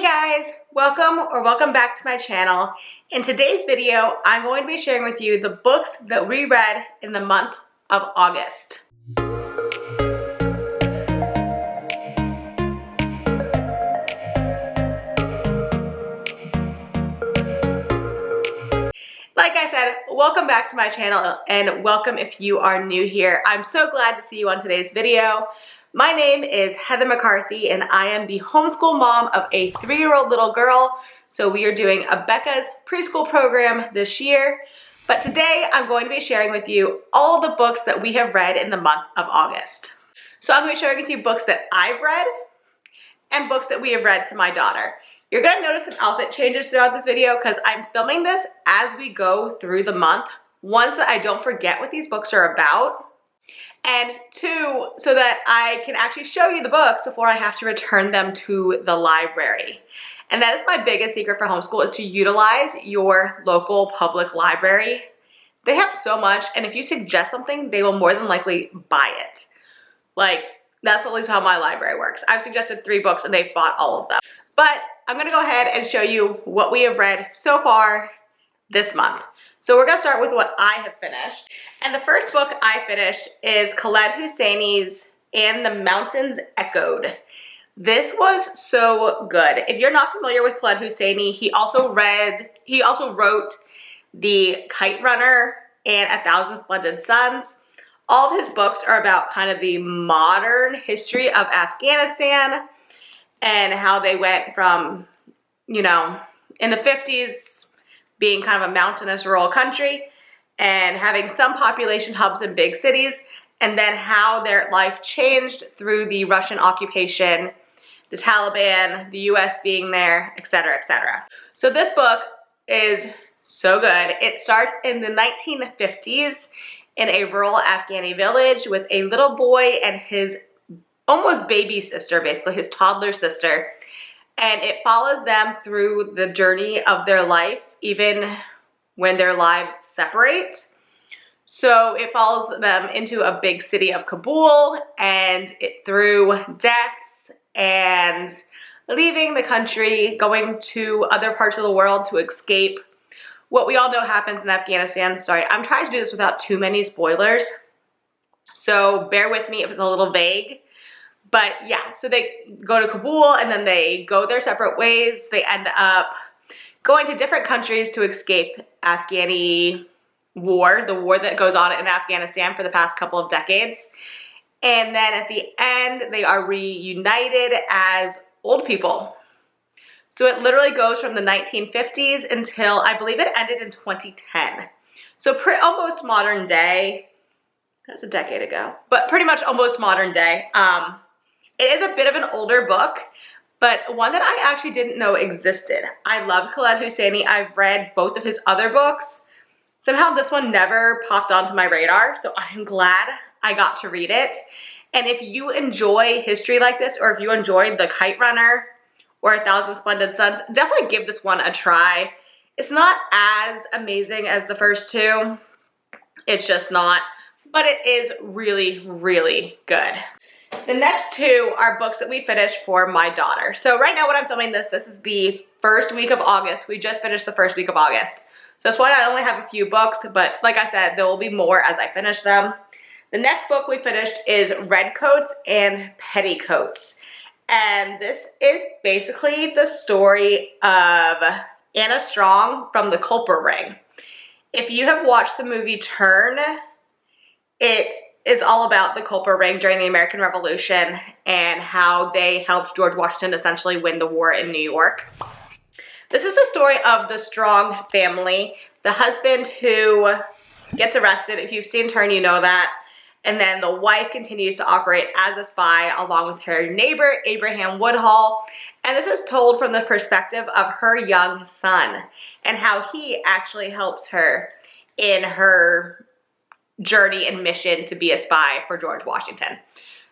Hey guys, welcome back to my channel. In today's video, I'm going to be sharing with you the books that we read in the month of August. Like I said, welcome back to my channel and welcome if you are new here. I'm so glad to see you on today's video. My name is Heather McCarthy and I am the homeschool mom of a 3-year-old little girl. So we are doing a Becca's preschool program this year. But today I'm going to be sharing with you all the books that we have read in the month of August. So I'm going to be sharing with you books that I've read and books that we have read to my daughter. You're going to notice some outfit changes throughout this video because I'm filming this as we go through the month. One, so that I don't forget what these books are about. And two, so that I can actually show you the books before I have to return them to the library. And that is my biggest secret for homeschool, is to utilize your local public library. They have so much, and if you suggest something, they will more than likely buy it. Like, that's at least how my library works. I've suggested 3 books and they've bought all of them. But I'm gonna go ahead and show you what we have read so far this month. So we're gonna start with what I have finished. And the first book I finished is Khaled Hosseini's And the Mountains Echoed. This was so good. If you're not familiar with Khaled Hosseini, he also wrote The Kite Runner and A Thousand Splendid Suns. All of his books are about kind of the modern history of Afghanistan and how they went from, you know, in the 50s, being kind of a mountainous rural country and having some population hubs in big cities, and then how their life changed through the Russian occupation, the Taliban, the US being there, etc., etc. So this book is so good. It starts in the 1950s in a rural Afghani village with a little boy and his almost baby sister, basically his toddler sister. And it follows them through the journey of their life, even when their lives separate. So it follows them into a big city of Kabul and through deaths and leaving the country, going to other parts of the world to escape what we all know happens in Afghanistan. Sorry, I'm trying to do this without too many spoilers, so bear with me if it's a little vague. But yeah, so they go to Kabul and then they go their separate ways. They end up going to different countries to escape Afghani war, the war that goes on in Afghanistan for the past couple of decades. And then at the end, they are reunited as old people. So it literally goes from the 1950s until, I believe it ended in 2010. So almost modern day. That's a decade ago, but pretty much almost modern day. It is a bit of an older book, but one that I actually didn't know existed. I love Khaled Hosseini. I've read both of his other books. Somehow this one never popped onto my radar, so I'm glad I got to read it. And if you enjoy history like this, or if you enjoyed The Kite Runner or A Thousand Splendid Suns, definitely give this one a try. It's not as amazing as the first 2. It's just not, but it is really, really good. The next 2 are books that we finished for my daughter. So right now when I'm filming this is the first week of August. We just finished the first week of August. So that's why I only have a few books, but like I said, there will be more as I finish them. The next book we finished is Redcoats and Petticoats. And this is basically the story of Anna Strong from The Culper Ring. If you have watched the movie Turn, it is all about the Culper Ring during the American Revolution and how they helped George Washington essentially win the war in New York. This is the story of the Strong family, the husband who gets arrested. If you've seen Turn, you know that. And then the wife continues to operate as a spy along with her neighbor, Abraham Woodhull. And this is told from the perspective of her young son and how he actually helps her in her journey and mission to be a spy for George Washington.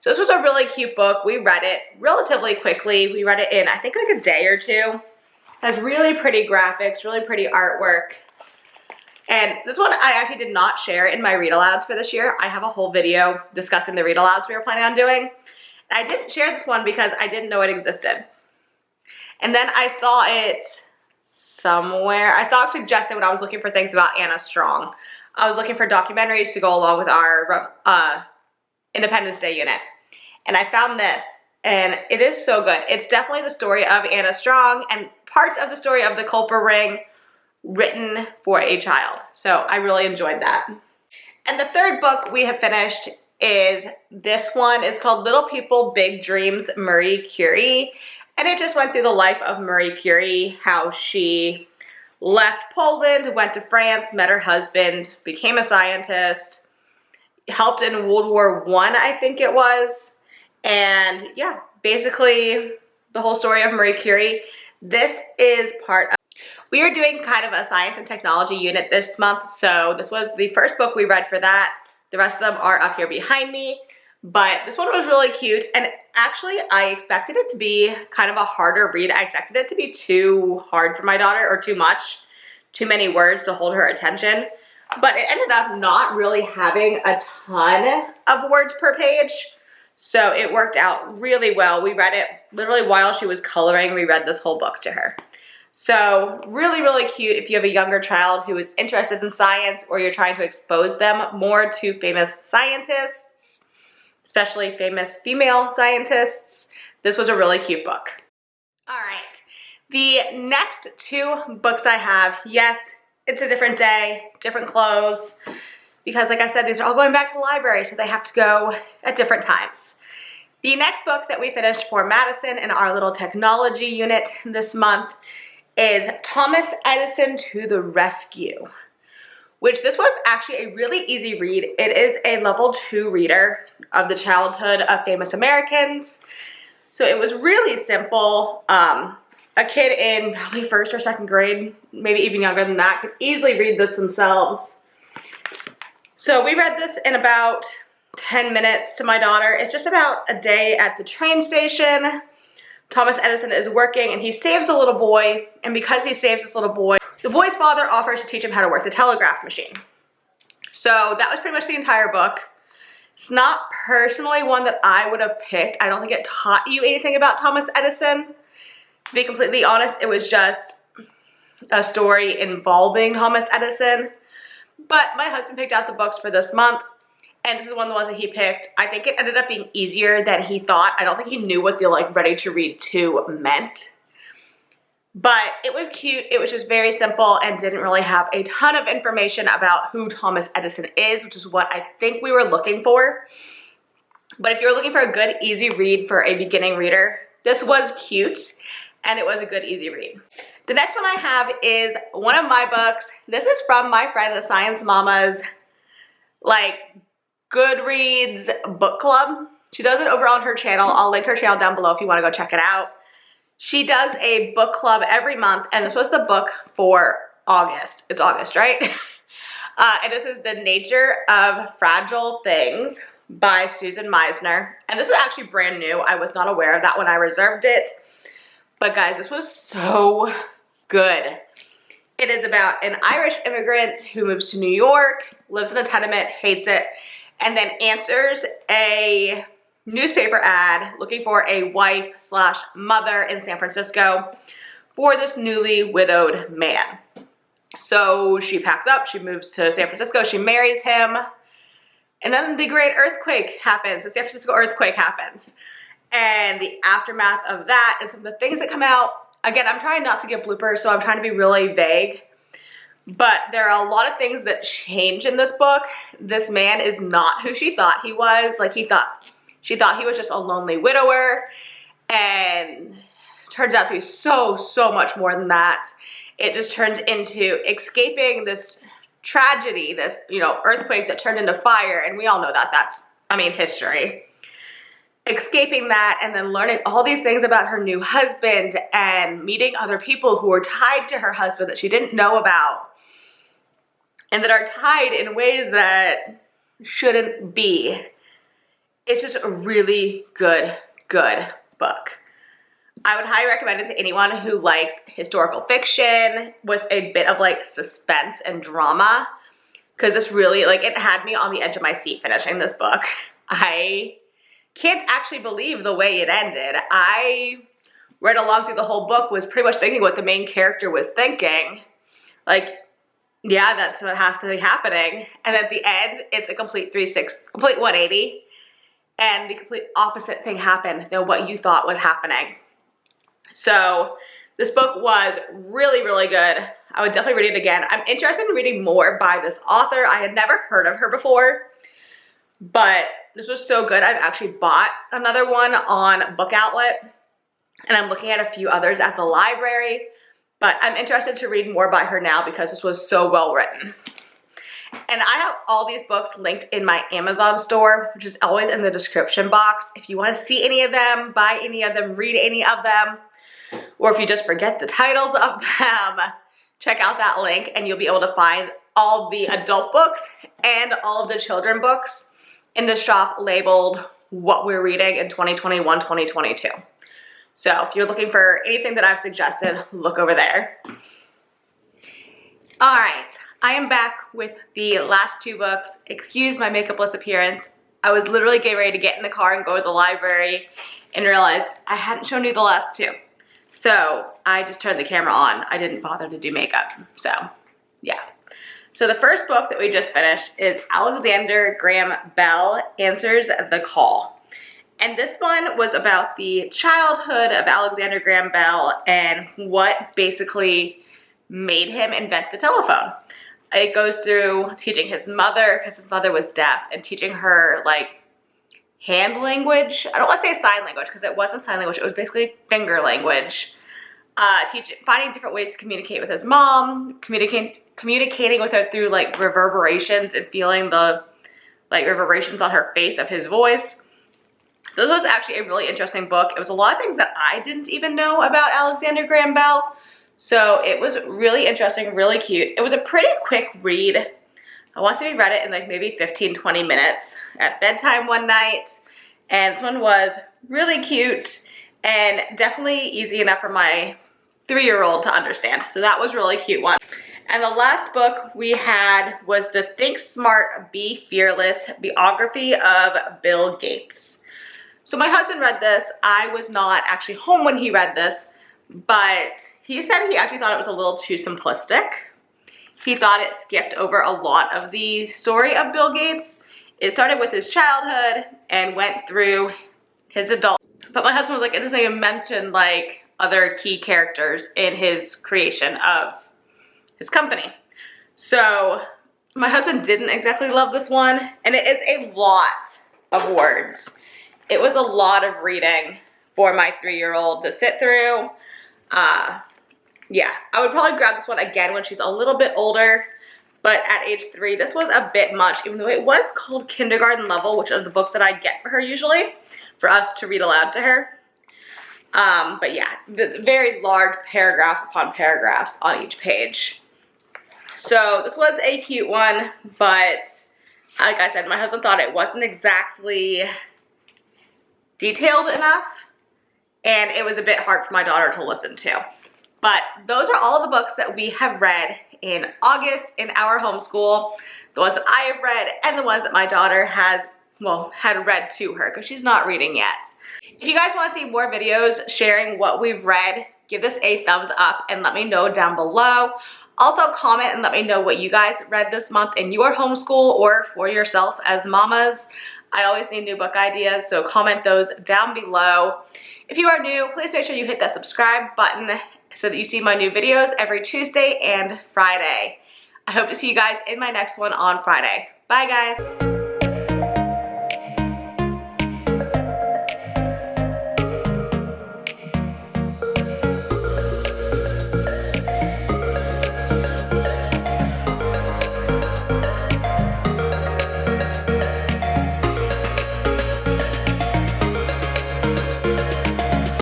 So this was a really cute book. We read it relatively quickly. We read it in, I think, like a day or 2. It has really pretty graphics, really pretty artwork. And this one I actually did not share in my read-alouds for this year. I have a whole video discussing the read-alouds we were planning on doing. I didn't share this one because I didn't know it existed. And then I saw it somewhere. I saw it suggested when I was looking for things about Anna Strong. I was looking for documentaries to go along with our Independence Day unit. And I found this, and it is so good. It's definitely the story of Anna Strong and parts of the story of the Culper Ring written for a child. So I really enjoyed that. And the third book we have finished is this one. It's called Little People, Big Dreams, Marie Curie. And it just went through the life of Marie Curie, how she left Poland, went to France, met her husband, became a scientist, helped in World War I think it was. And yeah, basically the whole story of Marie Curie. This is part of, we are doing kind of a science and technology unit this month. So this was the first book we read for that. The rest of them are up here behind me. But this one was really cute, and actually I expected it to be kind of a harder read. I expected it to be too hard for my daughter, or too many words to hold her attention. But it ended up not really having a ton of words per page, so it worked out really well. We read it literally while she was coloring. We read this whole book to her. So really, really cute if you have a younger child who is interested in science, or you're trying to expose them more to famous scientists, especially famous female scientists. This was a really cute book. All right, the next two books I have, yes, it's a different day, different clothes, because like I said, these are all going back to the library, so they have to go at different times. The next book that we finished for Madison in our little technology unit this month is Thomas Edison to the Rescue, which this was actually a really easy read. It is a level 2 reader of the childhood of famous Americans. So it was really simple. A kid in probably 1st or 2nd grade, maybe even younger than that, could easily read this themselves. So we read this in about 10 minutes to my daughter. It's just about a day at the train station. Thomas Edison is working, and he saves a little boy, and because he saves this little boy, the boy's father offers to teach him how to work the telegraph machine. So that was pretty much the entire book. It's not personally one that I would have picked. I don't think it taught you anything about Thomas Edison. To be completely honest, it was just a story involving Thomas Edison. But my husband picked out the books for this month, and this is one of the ones that he picked. I think it ended up being easier than he thought. I don't think he knew what the ready to read to meant. But it was cute. It was just very simple and didn't really have a ton of information about who Thomas Edison is, which is what I think we were looking for. But if you're looking for a good, easy read for a beginning reader, this was cute, and it was a good, easy read. The next one I have is one of my books. This is from my friend, the Science Mama's, Goodreads book club. She does it over on her channel. I'll link her channel down below if you want to go check it out. She does a book club every month, and this was the book for August. It's August, right? And this is The Nature of Fragile Things by Susan Meisner. And this is actually brand new. I was not aware of that when I reserved it. But guys, this was so good. It is about an Irish immigrant who moves to New York, lives in a tenement, hates it, and then answers a newspaper ad looking for a wife/mother in San Francisco for this newly widowed man. So she packs up, she moves to San Francisco, she marries him, and then the great earthquake happens. The San Francisco earthquake happens. And the aftermath of that and some of the things that come out, again, I'm trying not to give bloopers, so I'm trying to be really vague. But there are a lot of things that change in this book. This man is not who she thought he was. She thought he was just a lonely widower, and it turns out to be so, so much more than that. It just turns into escaping this tragedy, this, earthquake that turned into fire, and we all know that that's, history. Escaping that, and then learning all these things about her new husband, and meeting other people who are tied to her husband that she didn't know about, and that are tied in ways that shouldn't be. It's just a really good book. I would highly recommend it to anyone who likes historical fiction with a bit of suspense and drama, because this really, it had me on the edge of my seat finishing this book. I can't actually believe the way it ended. I read along through the whole book was pretty much thinking what the main character was thinking. Like, yeah, that's what has to be happening. And at the end, it's a complete 180. And the complete opposite thing happened than what you thought was happening. So this book was really, really good. I would definitely read it again. I'm interested in reading more by this author. I had never heard of her before, but this was so good. I've actually bought another one on Book Outlet, and I'm looking at a few others at the library, but I'm interested to read more by her now because this was so well written. And I have all these books linked in my Amazon store, which is always in the description box. If you want to see any of them, buy any of them, read any of them, or if you just forget the titles of them, check out that link and you'll be able to find all the adult books and all of the children books in the shop labeled what we're reading in 2021, 2022. So if you're looking for anything that I've suggested, look over there. All right, I am back with the last two books. Excuse my makeupless appearance. I was literally getting ready to get in the car and go to the library and realized I hadn't shown you the last two. So I just turned the camera on. I didn't bother to do makeup. So yeah. So the first book that we just finished is Alexander Graham Bell Answers the Call. And this one was about the childhood of Alexander Graham Bell and what basically made him invent the telephone. It goes through teaching his mother, because his mother was deaf, and teaching her like hand language. I don't want to say sign language because it wasn't sign language. It was basically finger language. Finding different ways to communicate with his mom, communicating with her through like reverberations and feeling the like reverberations on her face of his voice. So this was actually a really interesting book. It was a lot of things that I didn't even know about Alexander Graham Bell. So it was really interesting, really cute. It was a pretty quick read. I want to say we read it in like maybe 15-20 minutes at bedtime one night. And this one was really cute and definitely easy enough for my 3-year-old to understand. So that was a really cute one. And the last book we had was the Think Smart, Be Fearless Biography of Bill Gates. So my husband read this. I was not actually home when he read this, but he said he actually thought it was a little too simplistic. He thought it skipped over a lot of the story of Bill Gates. It started with his childhood and went through his adult. But my husband was like, it doesn't even mention like other key characters in his creation of his company. So my husband didn't exactly love this one, and it is a lot of words. It was a lot of reading for my 3-year-old to sit through. Yeah, I would probably grab this one again when she's a little bit older, but at age 3, this was a bit much, even though it was called kindergarten level, which are the books that I get for her usually, for us to read aloud to her. But yeah, it's very large paragraphs upon paragraphs on each page. So this was a cute one, but like I said, my husband thought it wasn't exactly detailed enough, and it was a bit hard for my daughter to listen to. But those are all of the books that we have read in August in our homeschool. The ones that I have read and the ones that my daughter had read to her, because she's not reading yet. If you guys want to see more videos sharing what we've read, give this a thumbs up and let me know down below. Also comment and let me know what you guys read this month in your homeschool or for yourself as mamas. I always need new book ideas, so comment those down below. If you are new, please make sure you hit that subscribe button so that you see my new videos every Tuesday and Friday. I hope to see you guys in my next one on Friday. Bye guys.